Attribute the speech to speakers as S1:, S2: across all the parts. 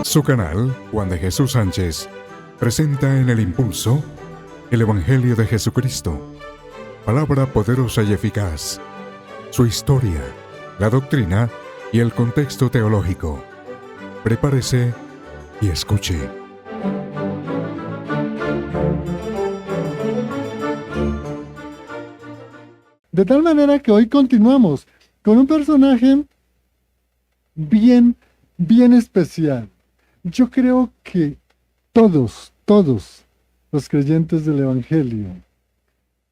S1: Su canal, Juan de Jesús Sánchez, presenta en El Impulso el Evangelio de Jesucristo, palabra poderosa y eficaz, su historia, la doctrina y el contexto teológico. Prepárese y escuche.
S2: De tal manera que hoy continuamos con un personaje bien especial. Yo creo que todos los creyentes del Evangelio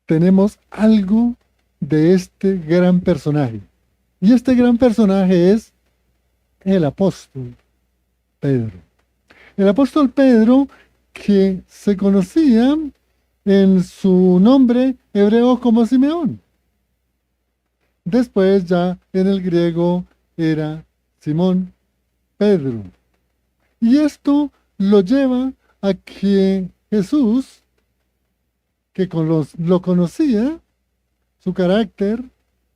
S2: tenemos algo de este gran personaje. Y este gran personaje es el apóstol Pedro. El apóstol Pedro, que se conocía en su nombre hebreo como Simeón. Después ya en el griego era Simón Pedro. Y esto lo lleva a que Jesús, que lo conocía, su carácter,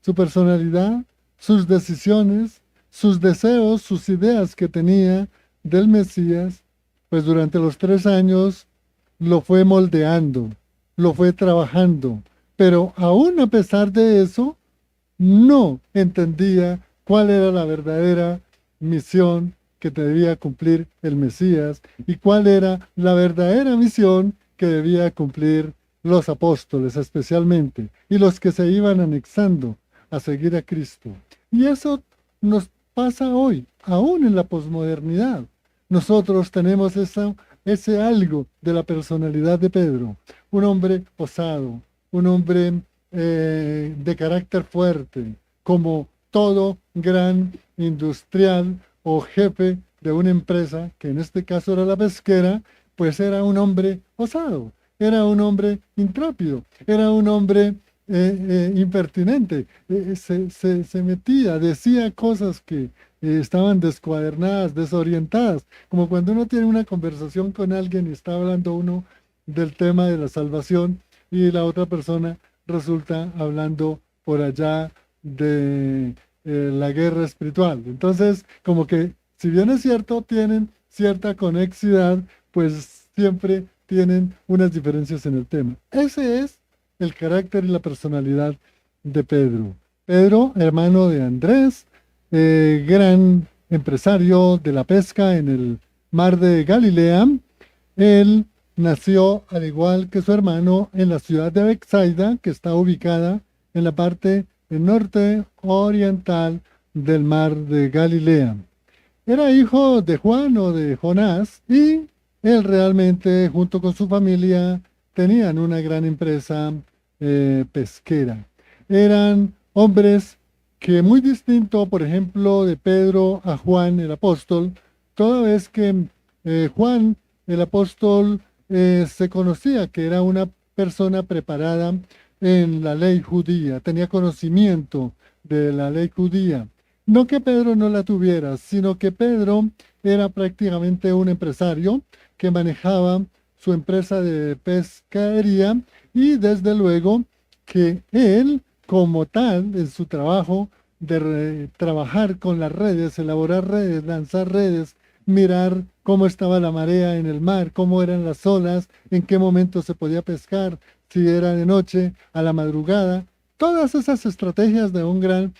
S2: su personalidad, sus decisiones, sus deseos, sus ideas que tenía del Mesías, pues durante los 3 años lo fue moldeando, lo fue trabajando. Pero aún a pesar de eso, no entendía cuál era la verdadera misión que debía cumplir el Mesías y cuál era la verdadera misión que debía cumplir los apóstoles especialmente y los que se iban anexando a seguir a Cristo. Y eso nos pasa hoy, aún en la posmodernidad. Nosotros tenemos ese algo de la personalidad de Pedro, un hombre osado, un hombre de carácter fuerte, como todo gran industrial o jefe de una empresa, que en este caso era la pesquera, pues era un hombre osado, era un hombre intrépido, era un hombre impertinente, se metía, decía cosas que estaban descuadernadas, desorientadas, como cuando uno tiene una conversación con alguien y está hablando uno del tema de la salvación y la otra persona resulta hablando por allá de la guerra espiritual. Entonces, como que, si bien es cierto, tienen cierta conexidad, pues siempre tienen unas diferencias en el tema. Ese es el carácter y la personalidad de Pedro. Pedro, hermano de Andrés, gran empresario de la pesca en el mar de Galilea. Él nació, al igual que su hermano, en la ciudad de Betsaida, que está ubicada en la parte norte oriental del mar de Galilea. Era hijo de Juan o de Jonás y él realmente, junto con su familia, tenían una gran empresa pesquera. Eran hombres que, muy distinto, por ejemplo, de Pedro a Juan el apóstol, toda vez que Juan el apóstol se conocía que era una persona preparada en la ley judía, tenía conocimiento de la ley judía. No que Pedro no la tuviera, sino que Pedro era prácticamente un empresario que manejaba su empresa de pescadería y desde luego que él, como tal, en su trabajo de trabajar con las redes, elaborar redes, lanzar redes, mirar cómo estaba la marea en el mar, cómo eran las olas, en qué momento se podía pescar, si era de noche, a la madrugada. Todas esas estrategias de un gran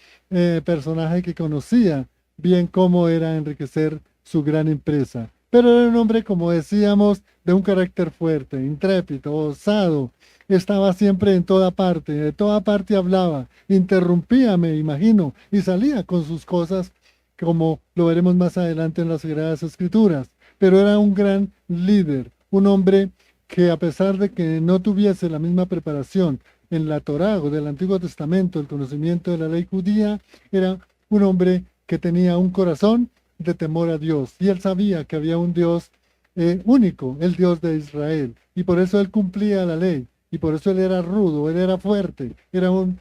S2: personaje que conocía bien cómo era enriquecer su gran empresa. Pero era un hombre, como decíamos, de un carácter fuerte, intrépido, osado. Estaba siempre en toda parte, de toda parte hablaba, interrumpía, me imagino, y salía con sus cosas, como lo veremos más adelante en las Sagradas Escrituras. Pero era un gran líder, un hombre que, a pesar de que no tuviese la misma preparación en la Torá o del Antiguo Testamento, el conocimiento de la ley judía, era un hombre que tenía un corazón de temor a Dios. Y él sabía que había un Dios único, el Dios de Israel. Y por eso él cumplía la ley. Y por eso él era rudo, él era fuerte. Era un,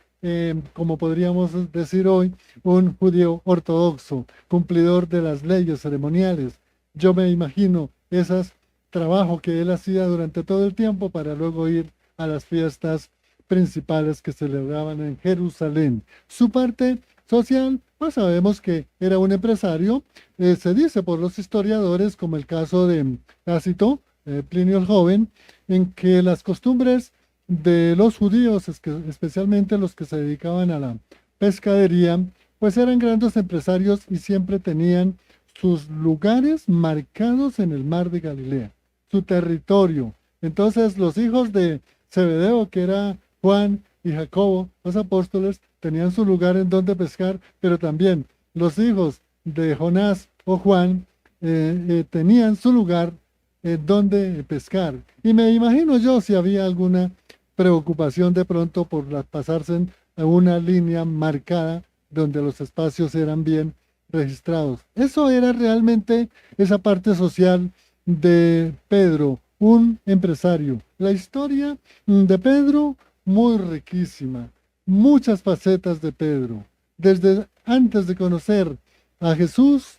S2: como podríamos decir hoy, un judío ortodoxo, cumplidor de las leyes ceremoniales. Yo me imagino esos trabajos que él hacía durante todo el tiempo para luego ir a las fiestas principales que celebraban en Jerusalén. Su parte social, pues sabemos que era un empresario. Se dice por los historiadores, como el caso de Tácito, Plinio el Joven, en que las costumbres de los judíos, especialmente los que se dedicaban a la pescadería, pues eran grandes empresarios y siempre tenían sus lugares marcados en el mar de Galilea, su territorio. Entonces los hijos de Zebedeo, que era Juan y Jacobo, los apóstoles, tenían su lugar en donde pescar, pero también los hijos de Jonás o Juan tenían su lugar en donde pescar. Y me imagino yo si había alguna preocupación de pronto por pasarse a una línea marcada donde los espacios eran bien registrados. Eso era realmente esa parte social de Pedro, un empresario. La historia de Pedro, muy riquísima, muchas facetas de Pedro. Desde antes de conocer a Jesús,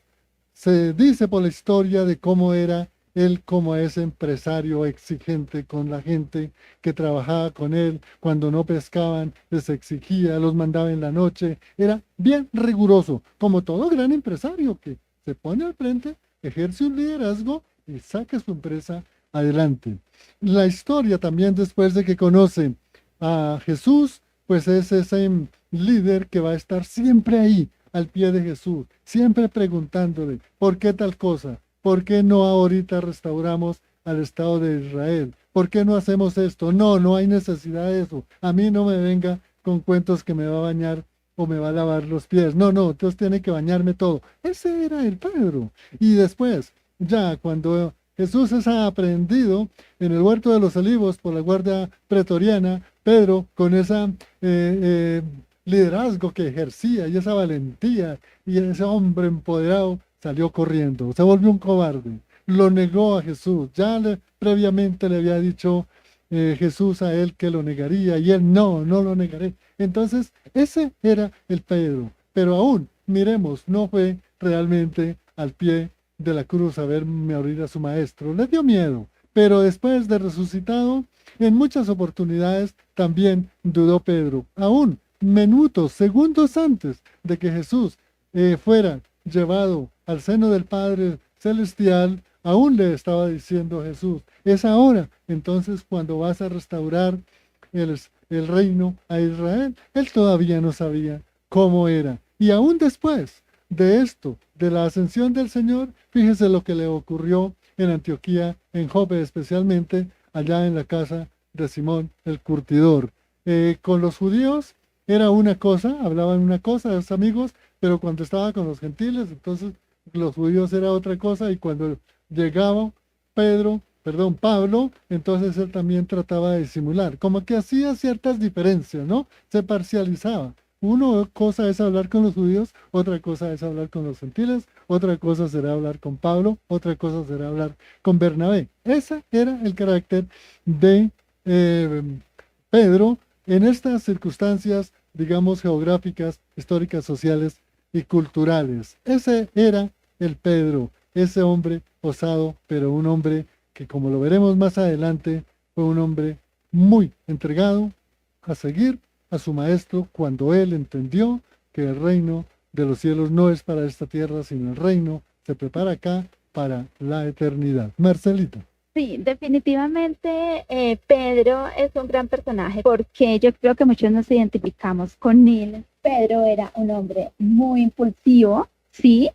S2: se dice por la historia de cómo era él como ese empresario exigente con la gente que trabajaba con él. Cuando no pescaban, les exigía, los mandaba en la noche. Era bien riguroso, como todo gran empresario que se pone al frente, ejerce un liderazgo y saca su empresa adelante. La historia también, después de que conoce a Jesús, pues es ese líder que va a estar siempre ahí, al pie de Jesús, siempre preguntándole, ¿por qué tal cosa? ¿Por qué no ahorita restauramos al Estado de Israel? ¿Por qué no hacemos esto? No, no hay necesidad de eso. A mí no me venga con cuentos que me va a bañar o me va a lavar los pies. No, no, entonces tiene que bañarme todo. Ese era el Pedro. Y después, ya cuando Jesús es aprendido en el huerto de los olivos por la guardia pretoriana, Pedro, con esa liderazgo que ejercía y esa valentía y ese hombre empoderado, salió corriendo, se volvió un cobarde, lo negó a Jesús. Previamente le había dicho Jesús a él que lo negaría y él no lo negaré. Entonces, ese era el Pedro. Pero aún, miremos, no fue realmente al pie de la cruz a verme morir a su maestro. Le dio miedo, pero después de resucitado, en muchas oportunidades también dudó Pedro. Aún minutos, segundos antes de que Jesús fuera llevado al seno del Padre Celestial, aún le estaba diciendo Jesús, es ahora entonces cuando vas a restaurar el reino a Israel. Él todavía no sabía cómo era. Y aún después de esto, de la ascensión del Señor, fíjese lo que le ocurrió en Antioquía, en Jope especialmente, allá en la casa de Simón el curtidor. Con los judíos era una cosa, hablaban una cosa, los amigos, pero cuando estaba con los gentiles, entonces los judíos era otra cosa, y cuando llegaba Pablo, entonces él también trataba de disimular, como que hacía ciertas diferencias, ¿no? Se parcializaba. Una cosa es hablar con los judíos, otra cosa es hablar con los gentiles, otra cosa será hablar con Pablo, otra cosa será hablar con Bernabé. Ese era el carácter de Pedro en estas circunstancias, digamos, geográficas, históricas, sociales y culturales. Ese era el Pedro, ese hombre osado, pero un hombre que, como lo veremos más adelante, fue un hombre muy entregado a seguir a su maestro cuando él entendió que el reino de los cielos no es para esta tierra, sino el reino se prepara acá para la eternidad. Marcelita.
S3: Sí, definitivamente Pedro es un gran personaje porque yo creo que muchos nos identificamos con él. Pedro era un hombre muy impulsivo, sí,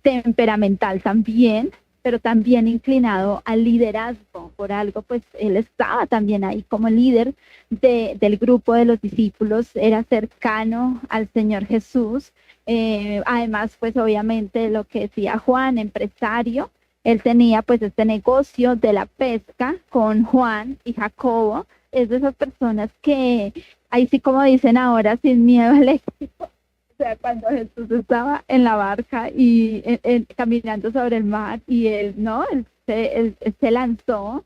S3: temperamental también, pero también inclinado al liderazgo. Por algo, pues él estaba también ahí como líder del grupo de los discípulos, era cercano al Señor Jesús. Además, pues obviamente lo que decía Juan, empresario, él tenía pues este negocio de la pesca con Juan y Jacobo. Es de esas personas que, ahí sí como dicen ahora, sin miedo al éxito. O sea, cuando Jesús estaba en la barca y caminando sobre el mar y él, ¿no? Él se lanzó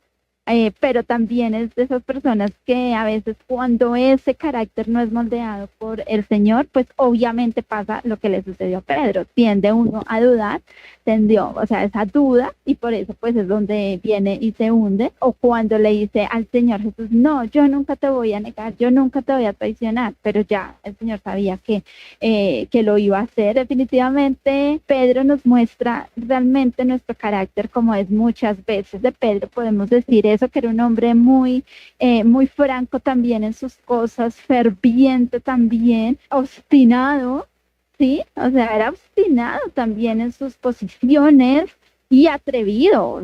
S3: pero también es de esas personas que a veces cuando ese carácter no es moldeado por el Señor, pues obviamente pasa lo que le sucedió a Pedro, tiende uno a dudar, tendió, o sea, esa duda, y por eso pues es donde viene y se hunde, o cuando le dice al Señor Jesús, no, yo nunca te voy a negar, yo nunca te voy a traicionar, pero ya el Señor sabía que lo iba a hacer. Definitivamente Pedro nos muestra realmente nuestro carácter como es muchas veces. De Pedro podemos decir eso, que era un hombre muy franco también en sus cosas, ferviente también, obstinado, ¿sí? O sea, era obstinado también en sus posiciones y atrevido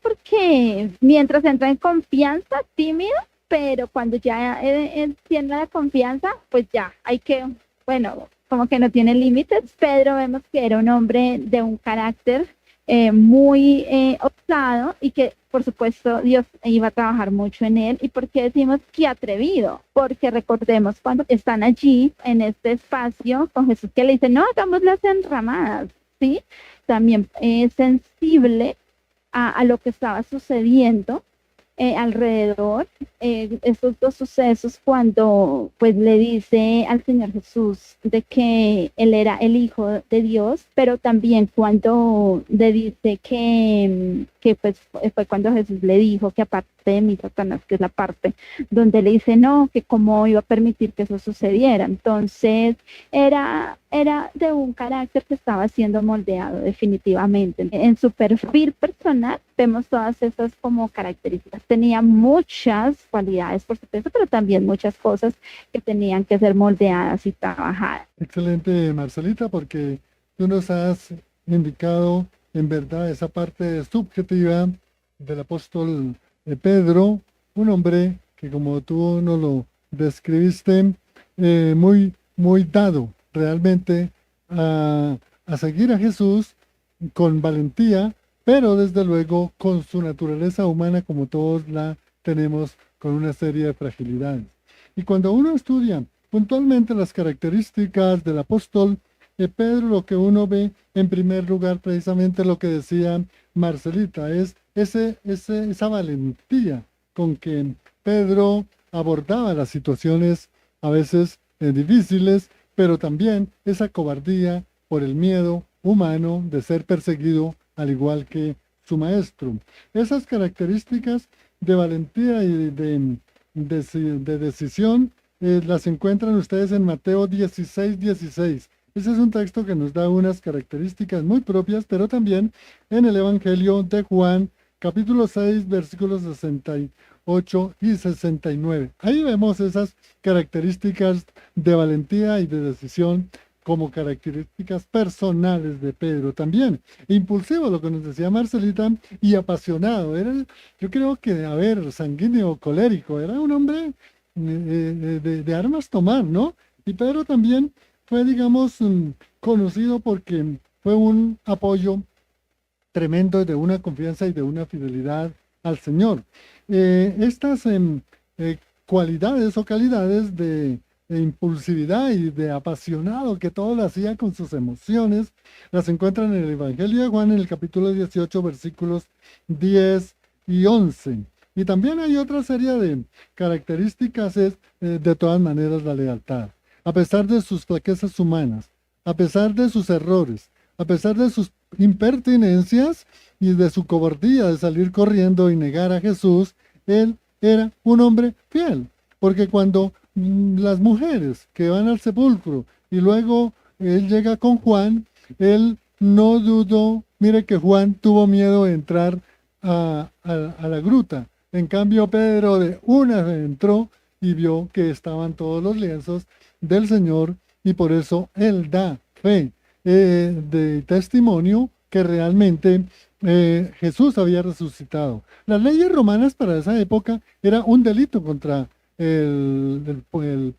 S3: porque mientras entra en confianza, tímido, pero cuando ya él tiene la confianza, pues ya hay que, bueno, como que no tiene límites. Pedro vemos que era un hombre de un carácter muy osado y que por supuesto Dios iba a trabajar mucho en él. ¿Y por qué decimos que atrevido? Porque recordemos cuando están allí en este espacio con Jesús que le dice, no, hagamos las enramadas, ¿sí? También sensible a lo que estaba sucediendo alrededor, estos dos sucesos cuando pues le dice al Señor Jesús de que él era el Hijo de Dios, pero también cuando le dice que pues fue cuando Jesús le dijo que aparte de mí, Satanás, que es la parte donde le dice no, que cómo iba a permitir que eso sucediera. Entonces era de un carácter que estaba siendo moldeado definitivamente. En su perfil personal vemos todas esas como características. Tenía muchas cualidades, por supuesto, pero también muchas cosas que tenían que ser moldeadas y trabajadas.
S2: Excelente, Marcelita, porque tú nos has indicado en verdad esa parte subjetiva del apóstol Pedro, un hombre que como tú nos lo describiste, muy dado realmente a seguir a Jesús con valentía, pero desde luego con su naturaleza humana como todos la tenemos, con una serie de fragilidades. Y cuando uno estudia puntualmente las características del apóstol Pedro, lo que uno ve en primer lugar, precisamente lo que decía Marcelita, es esa valentía con que Pedro abordaba las situaciones a veces difíciles, pero también esa cobardía por el miedo humano de ser perseguido al igual que su maestro. Esas características de valentía y de decisión las encuentran ustedes en Mateo 16:16. Ese es un texto que nos da unas características muy propias, pero también en el Evangelio de Juan, capítulo 6, versículos 68 y 69. Ahí vemos esas características de valentía y de decisión como características personales de Pedro. También impulsivo, lo que nos decía Marcelita, y apasionado. Yo creo que, sanguíneo, colérico, era un hombre de armas tomar, ¿no? Y Pedro también fue, digamos, conocido porque fue un apoyo tremendo de una confianza y de una fidelidad al Señor. Estas cualidades o calidades de impulsividad y de apasionado que todo lo hacía con sus emociones, las encuentran en el Evangelio de Juan en el capítulo 18, versículos 10 y 11. Y también hay otra serie de características, de todas maneras la lealtad. A pesar de sus flaquezas humanas, a pesar de sus errores, a pesar de sus impertinencias y de su cobardía de salir corriendo y negar a Jesús, él era un hombre fiel. Porque cuando las mujeres que van al sepulcro y luego él llega con Juan, él no dudó. Mire que Juan tuvo miedo de entrar a la gruta. En cambio, Pedro de una entró y vio que estaban todos los lienzos del Señor, y por eso él da fe de testimonio que realmente Jesús había resucitado. Las leyes romanas para esa época era un delito contra el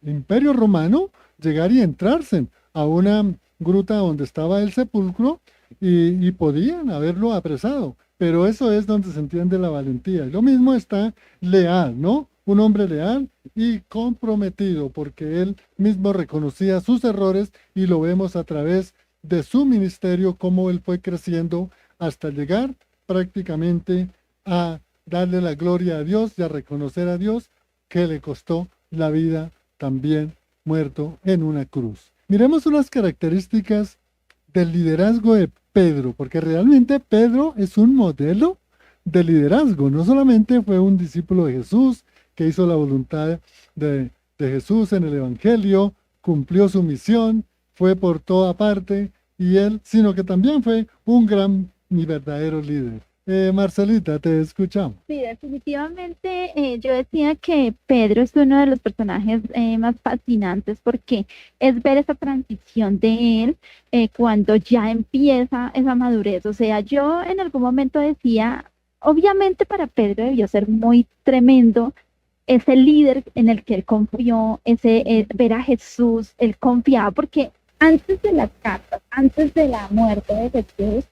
S2: imperio romano llegar y entrarse a una gruta donde estaba el sepulcro y podían haberlo apresado. Pero eso es donde se entiende la valentía. Y lo mismo está leal, ¿no? Un hombre leal y comprometido, porque él mismo reconocía sus errores, y lo vemos a través de su ministerio, cómo él fue creciendo hasta llegar prácticamente a darle la gloria a Dios y a reconocer a Dios que le costó la vida también muerto en una cruz. Miremos unas características del liderazgo de Pedro, porque realmente Pedro es un modelo de liderazgo. No solamente fue un discípulo de Jesús que hizo la voluntad de Jesús en el Evangelio, cumplió su misión, fue por toda parte, sino que también fue un gran y verdadero líder. Marcelita, te escuchamos.
S3: Sí, definitivamente yo decía que Pedro es uno de los personajes más fascinantes porque es ver esa transición de él cuando ya empieza esa madurez. O sea, yo en algún momento decía, obviamente para Pedro debió ser muy tremendo ese líder en el que él confió, ese ver a Jesús, él confiaba, porque antes de las cartas, antes de la muerte de Jesús,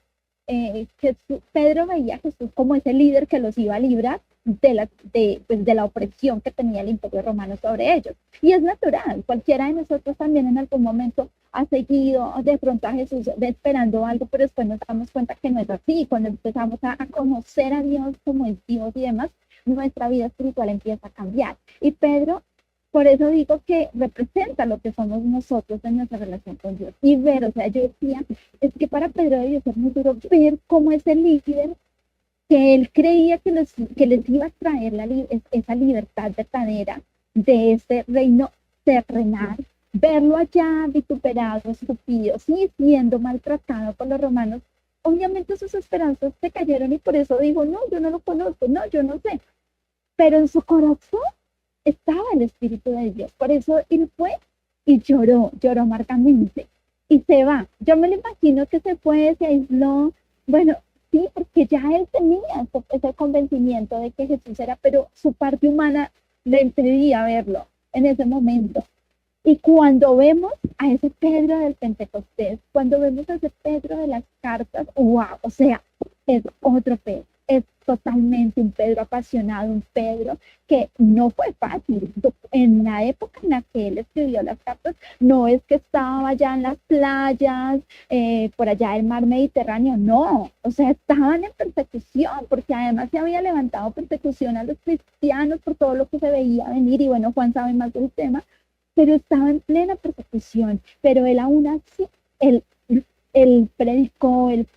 S3: Pedro veía a Jesús como ese líder que los iba a librar de la opresión que tenía el imperio romano sobre ellos. Y es natural, cualquiera de nosotros también en algún momento ha seguido de pronto a Jesús esperando algo, pero después nos damos cuenta que no es así. Cuando empezamos a conocer a Dios como es Dios y demás, nuestra vida espiritual empieza a cambiar. Y Pedro, por eso digo que representa lo que somos nosotros en nuestra relación con Dios. Y ver, o sea, yo decía, es que para Pedro debió ser muy duro ver cómo ese líder que él creía que les iba a traer esa libertad verdadera de ese reino terrenal, verlo allá vituperado, escupido, sí, siendo maltratado por los romanos. Obviamente sus esperanzas se cayeron y por eso dijo, no, yo no lo conozco, no, yo no sé. Pero en su corazón estaba el Espíritu de Dios. Por eso él fue y lloró amargamente. Y se va. Yo me lo imagino que se fue, se aisló. Bueno, sí, porque ya él tenía ese convencimiento de que Jesús era, pero su parte humana le impedía verlo en ese momento. Y cuando vemos a ese Pedro del Pentecostés, cuando vemos a ese Pedro de las cartas, wow, o sea, es otro Pedro, es totalmente un Pedro apasionado, un Pedro que no fue fácil. En la época en la que él escribió las cartas, no es que estaba allá en las playas, por allá del mar Mediterráneo, no, o sea, estaban en persecución, porque además se había levantado persecución a los cristianos por todo lo que se veía venir, y bueno, Juan sabe más del tema, pero estaba en plena persecución, pero él aún así, él predicó, él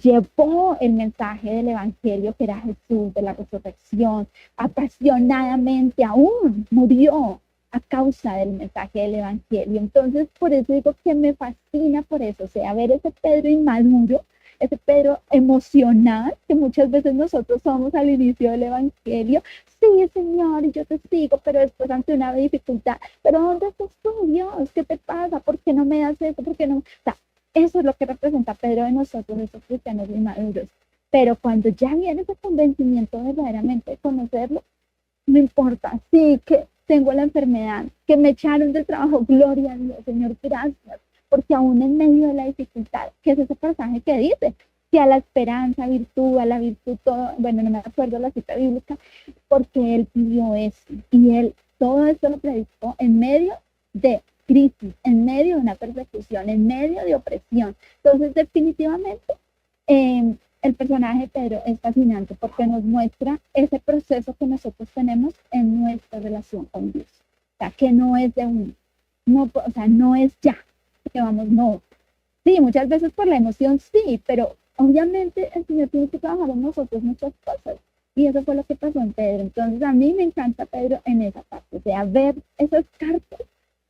S3: llevó el mensaje del Evangelio que era Jesús, de la resurrección, apasionadamente, aún murió a causa del mensaje del Evangelio. Entonces, por eso digo que me fascina por eso, o sea, ver ese Pedro inmaduro, ese Pedro emocional, que muchas veces nosotros somos al inicio del Evangelio. Sí, Señor, y yo te sigo, pero después ante una dificultad, pero ¿dónde estás tú, Dios? ¿Qué te pasa? ¿Por qué no me das eso? ¿Por qué no? O sea, eso es lo que representa Pedro de nosotros, esos cristianos inmaduros. Pero cuando ya viene ese convencimiento verdaderamente de conocerlo, no importa, sí, que tengo la enfermedad, que me echaron del trabajo, gloria a Dios, Señor, gracias, porque aún en medio de la dificultad, que es ese pasaje que dice, que a la esperanza, a la virtud, todo, bueno, no me acuerdo la cita bíblica, porque él pidió eso, y él todo esto lo predicó en medio de crisis, en medio de una persecución, en medio de opresión. Entonces, definitivamente, el personaje de Pedro es fascinante porque nos muestra ese proceso que nosotros tenemos en nuestra relación con Dios. O sea, que no es de uno, no, o sea, no es ya, que vamos, no. Sí, muchas veces por la emoción, sí, pero obviamente el Señor tiene que trabajar en nosotros muchas cosas. Y eso fue lo que pasó en Pedro. Entonces, a mí me encanta Pedro en esa parte. O sea, ver esas cartas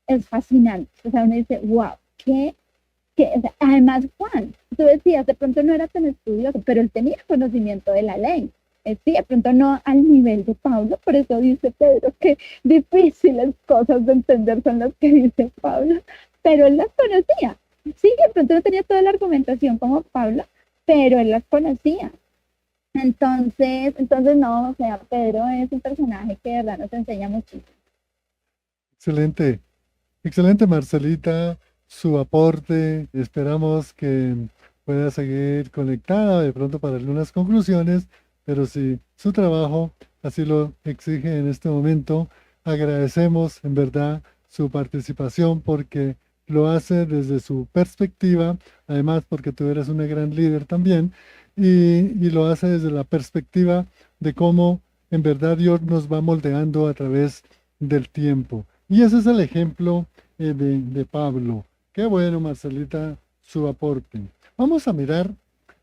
S3: es fascinante. O sea, uno dice, wow, o sea, además Juan, tú decías, de pronto no era tan estudioso, pero él tenía conocimiento de la ley. Sí, de pronto no al nivel de Pablo, por eso dice Pedro que difíciles cosas de entender son las que dice Pablo, pero él las conocía. Sí, de pronto no tenía toda la argumentación como Pablo, pero él las conocía. Entonces no, o sea, Pedro es un personaje que de verdad nos enseña muchísimo.
S2: Excelente, excelente Marcelita, su aporte. Esperamos que pueda seguir conectada de pronto para algunas conclusiones, pero si su trabajo así lo exige en este momento, agradecemos en verdad su participación porque lo hace desde su perspectiva, además porque tú eres una gran líder también, y lo hace desde la perspectiva de cómo en verdad Dios nos va moldeando a través del tiempo. Y ese es el ejemplo de Pablo. Qué bueno, Marcelita, su aporte. Vamos a mirar,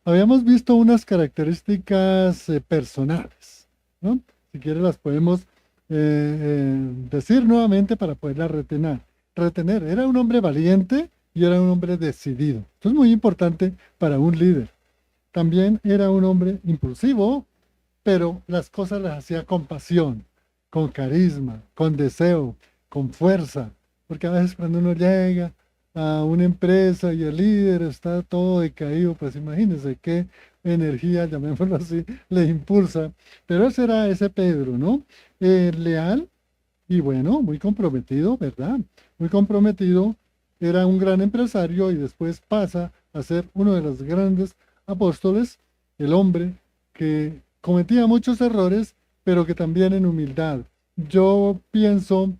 S2: habíamos visto unas características personales, ¿no? Si quieres las podemos decir nuevamente para poderlas retener. Era un hombre valiente y era un hombre decidido. Esto es muy importante para un líder. También era un hombre impulsivo, pero las cosas las hacía con pasión, con carisma, con deseo, con fuerza. Porque a veces cuando uno llega a una empresa y el líder está todo decaído, pues imagínense qué energía, llamémoslo así, le impulsa. Pero ese era ese Pedro, ¿no? Leal y bueno, muy comprometido, ¿verdad? Muy comprometido, era un gran empresario y después pasa a ser uno de los grandes apóstoles, el hombre que cometía muchos errores, pero que también en humildad. Yo pienso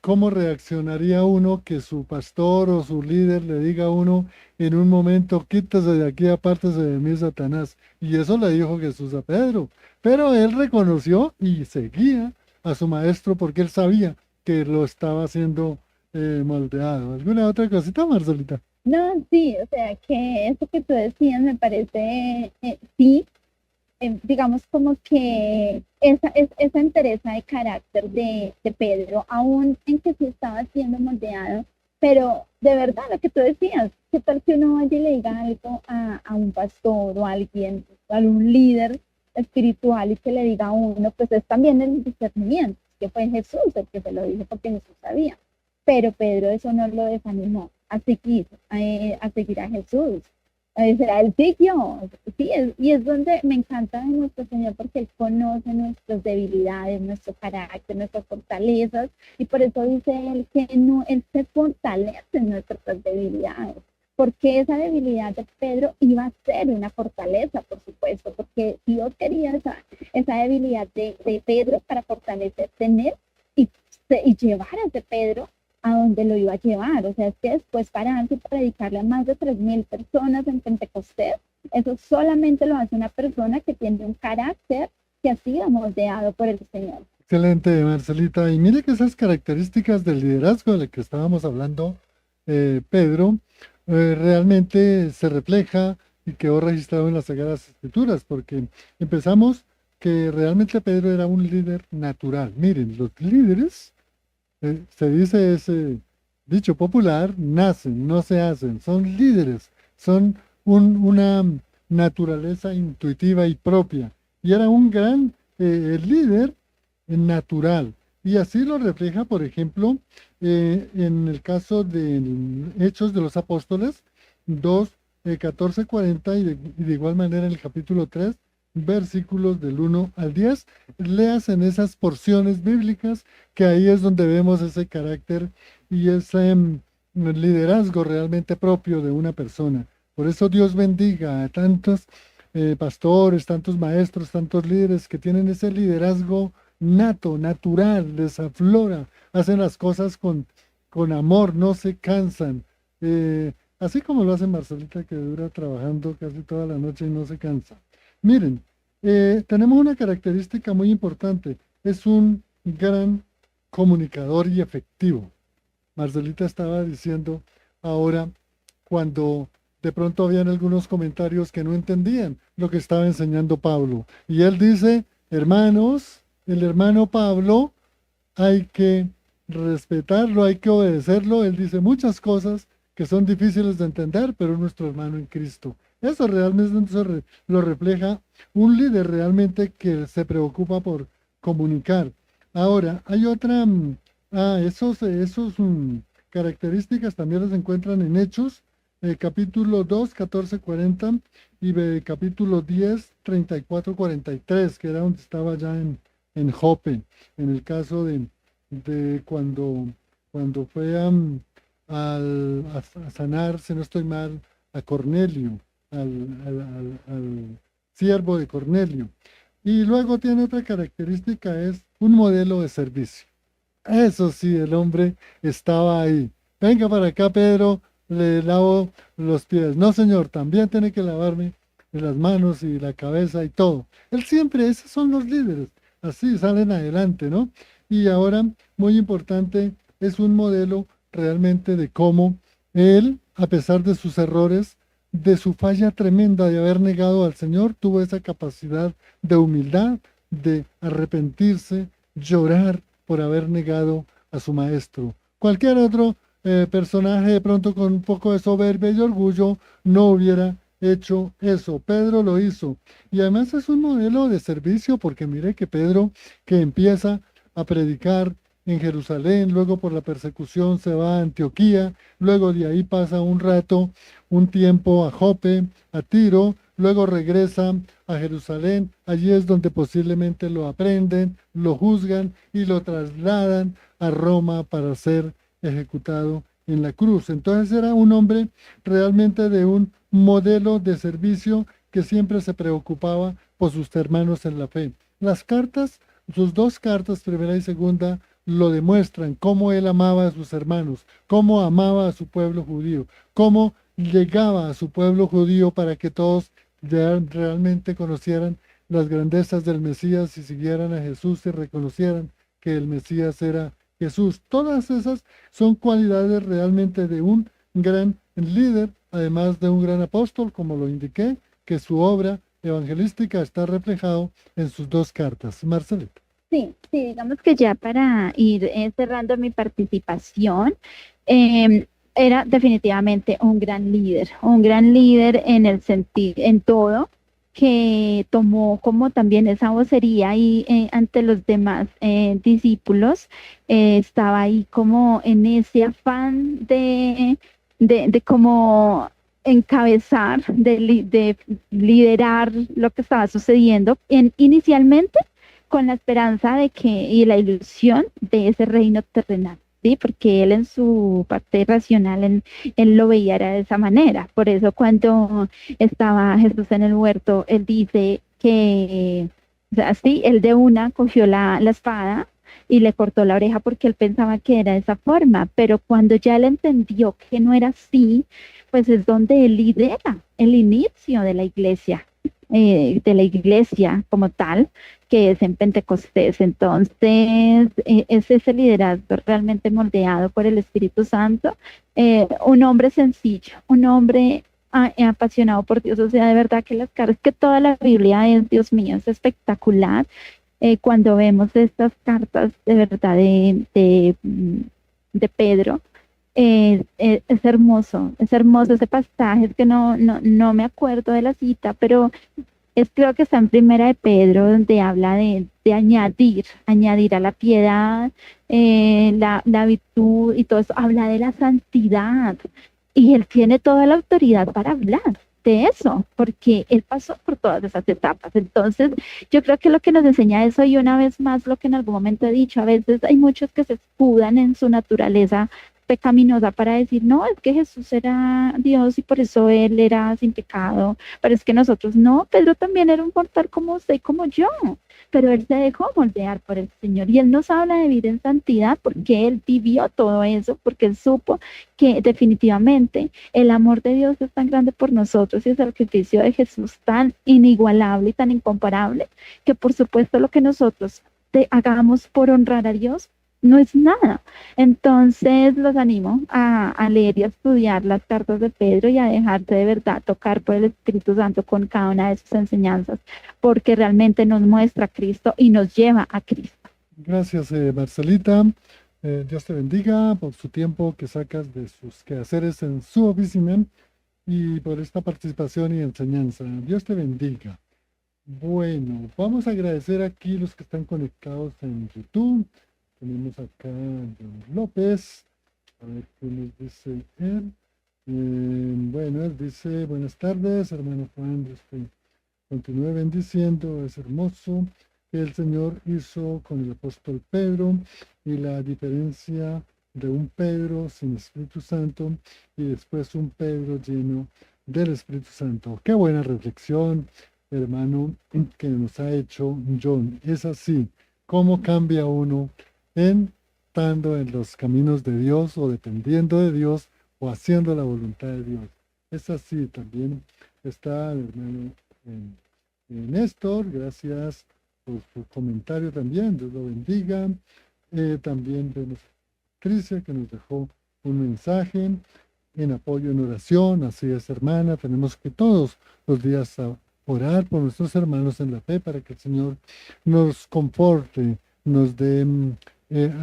S2: cómo reaccionaría uno que su pastor o su líder le diga a uno en un momento, quítese de aquí, apártese de mí, Satanás. Y eso le dijo Jesús a Pedro. Pero él reconoció y seguía a su maestro porque él sabía que lo estaba haciendo moldeado. ¿Alguna otra cosita, Marcelita?
S3: No, sí, o sea, que eso que tú decías me parece, sí, digamos como que esa entereza de carácter de Pedro, aún en que se estaba siendo moldeado, pero de verdad lo que tú decías, ¿qué tal que uno vaya y le diga algo a un pastor o a alguien, a un líder espiritual y que le diga a uno, pues es también el discernimiento, que fue Jesús el que se lo dijo porque Jesús sabía, pero Pedro eso no lo desanimó a seguir a Jesús. Será el sitio, sí, y es donde me encanta de nuestro Señor porque Él conoce nuestras debilidades, nuestro carácter, nuestras fortalezas, y por eso dice Él que no, Él se fortalece en nuestras debilidades, porque esa debilidad de Pedro iba a ser una fortaleza, por supuesto, porque Dios quería esa debilidad de Pedro para fortalecerse en Él y llevar a ese Pedro a donde lo iba a llevar. O sea, es que después pararse y predicarle a más de 3.000 personas en Pentecostés, eso solamente lo hace una persona que tiene un carácter que ha sido moldeado por el Señor.
S2: Excelente, Marcelita. Y mire que esas características del liderazgo de las que estábamos hablando, Pedro, realmente se refleja y quedó registrado en las Sagradas Escrituras, porque empezamos que realmente Pedro era un líder natural. Miren, los líderes se dice ese dicho popular, nacen, no se hacen, son líderes, son una naturaleza intuitiva y propia. Y era un gran líder natural. Y así lo refleja, por ejemplo, en el caso de Hechos de los Apóstoles, 2, 14, 40, y de igual manera en el capítulo 3, versículos del 1 al 10. Leas en esas porciones bíblicas que ahí es donde vemos ese carácter y ese liderazgo realmente propio de una persona. Por eso Dios bendiga a tantos pastores, tantos maestros, tantos líderes que tienen ese liderazgo nato, natural, les aflora, hacen las cosas con amor, no se cansan. Así como lo hace Marcelita, que dura trabajando casi toda la noche y no se cansa. Miren, tenemos una característica muy importante, es un gran comunicador y efectivo. Marcelita estaba diciendo ahora cuando de pronto habían algunos comentarios que no entendían lo que estaba enseñando Pablo. Y él dice, hermanos, el hermano Pablo hay que respetarlo, hay que obedecerlo. Él dice muchas cosas que son difíciles de entender, pero es nuestro hermano en Cristo. Eso realmente lo refleja un líder realmente que se preocupa por comunicar. Ahora, hay otra, esos características también las encuentran en Hechos, capítulo 2, 14, 40 y capítulo 10, 34, 43, que era donde estaba ya en Jope, en el caso de cuando fue a sanar, si no estoy mal, a Cornelio, al siervo de Cornelio. Y luego tiene otra característica, es un modelo de servicio. Eso sí, el hombre estaba ahí. Venga para acá, Pedro, le lavo los pies. No, señor, también tiene que lavarme de las manos y la cabeza y todo. Él siempre, esos son los líderes, así salen adelante, ¿no? Y ahora, muy importante, es un modelo realmente de cómo él, a pesar de sus errores, de su falla tremenda de haber negado al Señor, tuvo esa capacidad de humildad, de arrepentirse, llorar por haber negado a su maestro. Cualquier otro personaje de pronto con un poco de soberbia y orgullo no hubiera hecho eso. Pedro lo hizo. Y además es un modelo de servicio porque mire que Pedro que empieza a predicar en Jerusalén, luego por la persecución se va a Antioquía, luego de ahí pasa un rato, un tiempo a Jope, a Tiro, luego regresa a Jerusalén, allí es donde posiblemente lo aprenden, lo juzgan y lo trasladan a Roma para ser ejecutado en la cruz. Entonces era un hombre realmente de un modelo de servicio que siempre se preocupaba por sus hermanos en la fe. Las cartas, sus dos cartas, primera y segunda, lo demuestran, cómo él amaba a sus hermanos, cómo amaba a su pueblo judío, cómo llegaba a su pueblo judío para que todos realmente conocieran las grandezas del Mesías y siguieran a Jesús y reconocieran que el Mesías era Jesús. Todas esas son cualidades realmente de un gran líder, además de un gran apóstol, como lo indiqué, que su obra evangelística está reflejado en sus dos cartas. Marcelita.
S3: Sí, sí, digamos que ya para ir cerrando mi participación, era definitivamente un gran líder en el sentido, en todo, que tomó como también esa vocería y ante los demás discípulos, estaba ahí como en ese afán de como encabezar, de liderar lo que estaba sucediendo inicialmente con la esperanza de que y la ilusión de ese reino terrenal, ¿sí? Porque él en su parte racional, él lo veía era de esa manera. Por eso cuando estaba Jesús en el huerto, él dice que, o sea, sí, él de una cogió la espada y le cortó la oreja porque él pensaba que era de esa forma, pero cuando ya él entendió que no era así, pues es donde él lidera el inicio de la iglesia como tal, que es en Pentecostés. Entonces, es ese liderazgo realmente moldeado por el Espíritu Santo, un hombre sencillo, un hombre apasionado por Dios. O sea, de verdad que las caras, que toda la Biblia es, Dios mío, es espectacular. Cuando vemos estas cartas de verdad de Pedro, es hermoso ese pasaje, es que no me acuerdo de la cita, pero creo que está en Primera de Pedro, donde habla de añadir a la piedad, la virtud y todo eso, habla de la santidad. Y él tiene toda la autoridad para hablar de eso, porque él pasó por todas esas etapas. Entonces, yo creo que lo que nos enseña eso, y una vez más lo que en algún momento he dicho, a veces hay muchos que se escudan en su naturaleza pecaminosa para decir, no, es que Jesús era Dios y por eso él era sin pecado, pero es que nosotros no, Pedro también era un mortal como usted y como yo, pero él se dejó moldear por el Señor y él nos habla de vivir en santidad porque él vivió todo eso, porque él supo que definitivamente el amor de Dios es tan grande por nosotros y el sacrificio de Jesús tan inigualable y tan incomparable, que por supuesto lo que nosotros hagamos por honrar a Dios no es nada. Entonces los animo a leer y a estudiar las cartas de Pedro y a dejarse de verdad tocar por el Espíritu Santo con cada una de sus enseñanzas, porque realmente nos muestra a Cristo y nos lleva a Cristo.
S2: Gracias, Marcelita. Dios te bendiga por su tiempo que sacas de sus quehaceres en su oficina y por esta participación y enseñanza. Dios te bendiga. Bueno, vamos a agradecer aquí los que están conectados en YouTube. Tenemos acá a John López, a ver qué nos dice él. Bueno, él dice, buenas tardes, hermano Juan, Dios te continúe bendiciendo, es hermoso que el Señor hizo con el apóstol Pedro y la diferencia de un Pedro sin Espíritu Santo y después un Pedro lleno del Espíritu Santo. Qué buena reflexión, hermano, que nos ha hecho John. Es así, cómo cambia uno estando en los caminos de Dios o dependiendo de Dios o haciendo la voluntad de Dios. Es así también está el hermano Néstor, gracias por su comentario también, Dios lo bendiga. También vemos a Patricia que nos dejó un mensaje en apoyo en oración. Así es, hermana, tenemos que todos los días orar por nuestros hermanos en la fe para que el Señor nos conforte, nos dé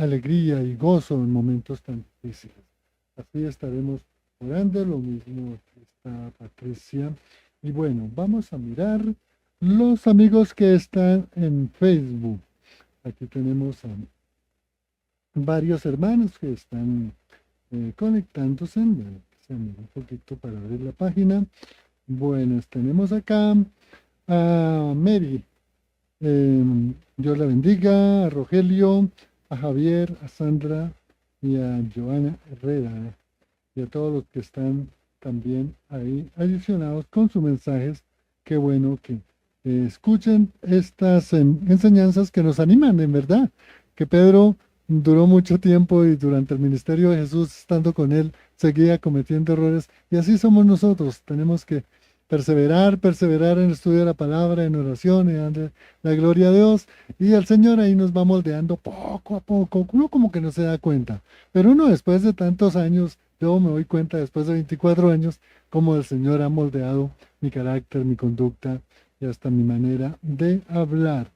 S2: alegría y gozo en momentos tan difíciles. Así estaremos orando, lo mismo está Patricia. Y bueno, vamos a mirar los amigos que están en Facebook. Aquí tenemos a varios hermanos que están conectándose. Bueno, un poquito para ver la página. Bueno, tenemos acá a Mary. Dios la bendiga, a Rogelio, a Javier, a Sandra y a Joana Herrera, y a todos los que están también ahí adicionados con sus mensajes. Qué bueno que escuchen estas enseñanzas que nos animan, en verdad, que Pedro duró mucho tiempo y durante el ministerio de Jesús, estando con él, seguía cometiendo errores, y así somos nosotros. Tenemos que perseverar en el estudio de la palabra, en oración, y darle la gloria a Dios, y el Señor ahí nos va moldeando poco a poco. Uno como que no se da cuenta, pero uno después de tantos años, yo me doy cuenta después de 24 años, cómo el Señor ha moldeado mi carácter, mi conducta y hasta mi manera de hablar.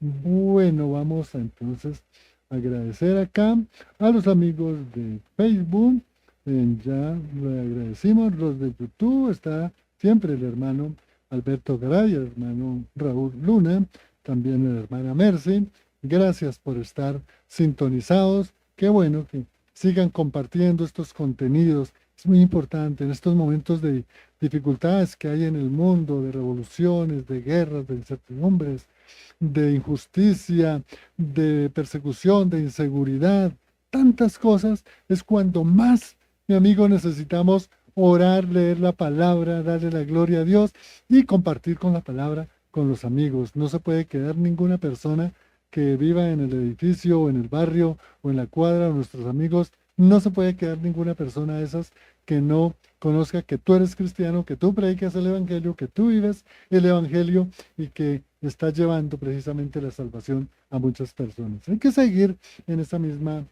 S2: Bueno, vamos a entonces agradecer acá a los amigos de Facebook. Ya le agradecimos. Los de YouTube está siempre el hermano Alberto Garay, el hermano Raúl Luna, también la hermana Mercy. Gracias por estar sintonizados. Qué bueno que sigan compartiendo estos contenidos. Es muy importante en estos momentos de dificultades que hay en el mundo, de revoluciones, de guerras, de incertidumbres, de injusticia, de persecución, de inseguridad, tantas cosas. Es cuando más, mi amigo, necesitamos orar, leer la palabra, darle la gloria a Dios y compartir con la palabra con los amigos. No se puede quedar ninguna persona que viva en el edificio o en el barrio o en la cuadra, o nuestros amigos, no se puede quedar ninguna persona de esas que no conozca que tú eres cristiano, que tú predicas el evangelio, que tú vives el evangelio y que estás llevando precisamente la salvación a muchas personas. Hay que seguir en esa misma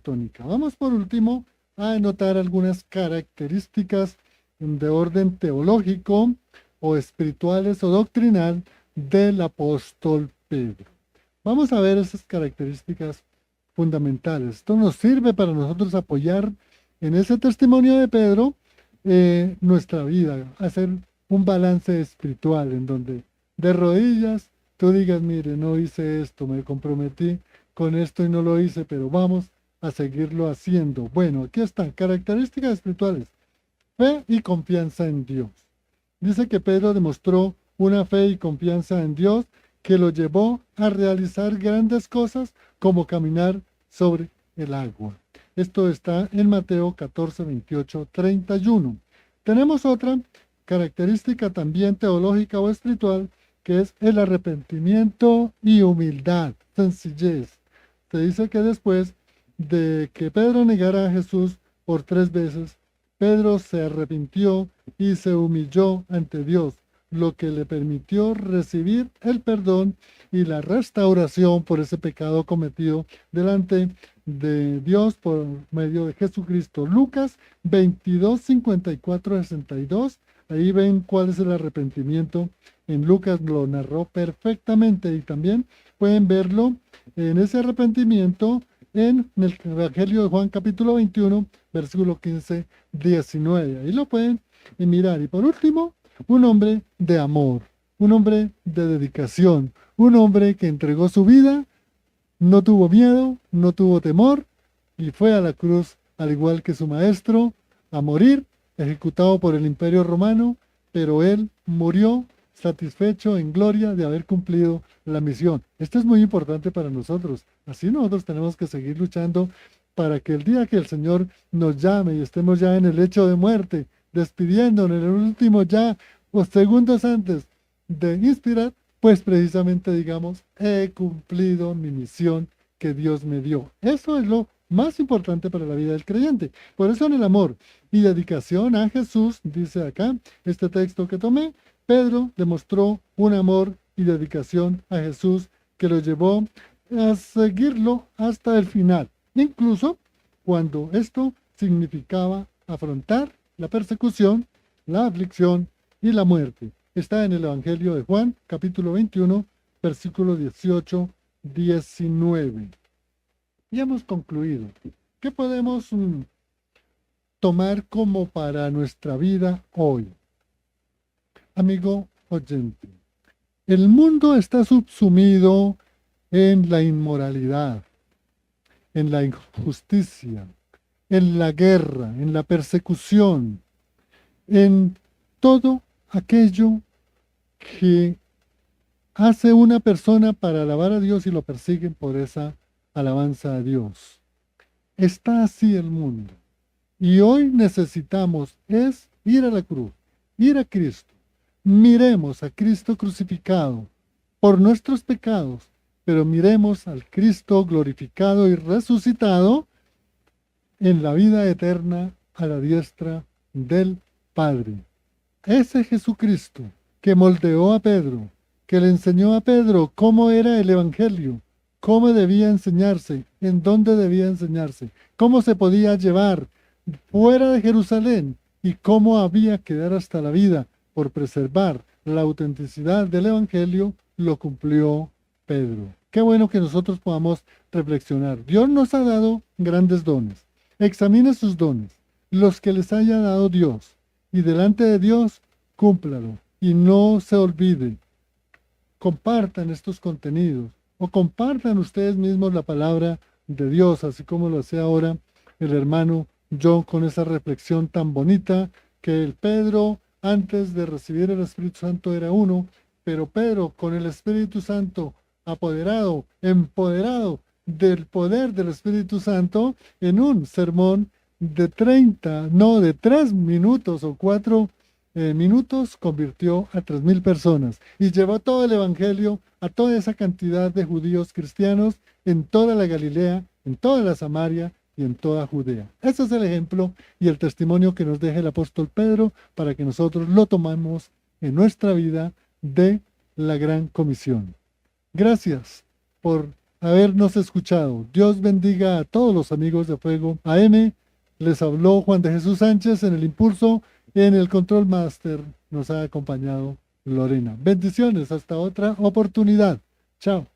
S2: tónica. Vamos por último a anotar algunas características de orden teológico o espirituales o doctrinal del apóstol Pedro. Vamos a ver esas características fundamentales. Esto nos sirve para nosotros apoyar en ese testimonio de Pedro nuestra vida, hacer un balance espiritual en donde de rodillas tú digas, mire, no hice esto, me comprometí con esto y no lo hice, pero vamos a seguirlo haciendo. Bueno, aquí están características espirituales: fe y confianza en Dios. Dice que Pedro demostró una fe y confianza en Dios que lo llevó a realizar grandes cosas como caminar sobre el agua. Esto está en Mateo 14, 28, 31. Tenemos otra característica también teológica o espiritual, que es el arrepentimiento y humildad, sencillez. Se dice que después de que Pedro negara a Jesús por 3 veces, Pedro se arrepintió y se humilló ante Dios, lo que le permitió recibir el perdón y la restauración por ese pecado cometido delante de Dios por medio de Jesucristo. Lucas 22, 54, 62. Ahí ven cuál es el arrepentimiento. En Lucas lo narró perfectamente y también pueden verlo en ese arrepentimiento en el Evangelio de Juan capítulo 21, versículo 15, 19. Ahí lo pueden mirar. Y por último, un hombre de amor, un hombre de dedicación, un hombre que entregó su vida, no tuvo miedo, no tuvo temor y fue a la cruz, al igual que su maestro, a morir, ejecutado por el Imperio Romano, pero él murió satisfecho en gloria de haber cumplido la misión. Esto es muy importante para nosotros. Así nosotros tenemos que seguir luchando para que el día que el Señor nos llame y estemos ya en el lecho de muerte, despidiéndonos en el último ya, o segundos antes de inspirar, pues precisamente digamos, he cumplido mi misión que Dios me dio. Eso es lo más importante para la vida del creyente. Por eso en el amor y dedicación a Jesús, dice acá este texto que tomé, Pedro demostró un amor y dedicación a Jesús que lo llevó a seguirlo hasta el final, incluso cuando esto significaba afrontar la persecución, la aflicción y la muerte. Está en el Evangelio de Juan, capítulo 21, versículo 18-19. Ya hemos concluido. ¿Qué podemos tomar como para nuestra vida hoy? Amigo oyente, el mundo está subsumido en la inmoralidad, en la injusticia, en la guerra, en la persecución, en todo aquello que hace una persona para alabar a Dios y lo persiguen por esa alabanza a Dios. Está así el mundo. Y hoy necesitamos ir a la cruz, ir a Cristo. Miremos a Cristo crucificado por nuestros pecados, pero miremos al Cristo glorificado y resucitado en la vida eterna a la diestra del Padre. Ese Jesucristo que moldeó a Pedro, que le enseñó a Pedro cómo era el Evangelio, cómo debía enseñarse, en dónde debía enseñarse, cómo se podía llevar fuera de Jerusalén y cómo había que dar hasta la vida por preservar la autenticidad del Evangelio, lo cumplió Pedro. Qué bueno que nosotros podamos reflexionar. Dios nos ha dado grandes dones. Examine sus dones, los que les haya dado Dios, y delante de Dios, cúmplalo. Y no se olvide, compartan estos contenidos, o compartan ustedes mismos la palabra de Dios, así como lo hace ahora el hermano John con esa reflexión tan bonita, que el Pedro, antes de recibir el Espíritu Santo, era uno, pero Pedro, con el Espíritu Santo apoderado, empoderado del poder del Espíritu Santo, en un sermón de 3 minutos o 4 minutos, convirtió a 3,000 personas y llevó todo el Evangelio a toda esa cantidad de judíos cristianos en toda la Galilea, en toda la Samaria y en toda Judea. Ese es el ejemplo y el testimonio que nos deja el apóstol Pedro para que nosotros lo tomemos en nuestra vida de la Gran Comisión. Gracias por habernos escuchado. Dios bendiga a todos los amigos de Fuego AM. Les habló Juan de Jesús Sánchez en el Impulso. En el Control Master nos ha acompañado Lorena. Bendiciones, hasta otra oportunidad. Chao.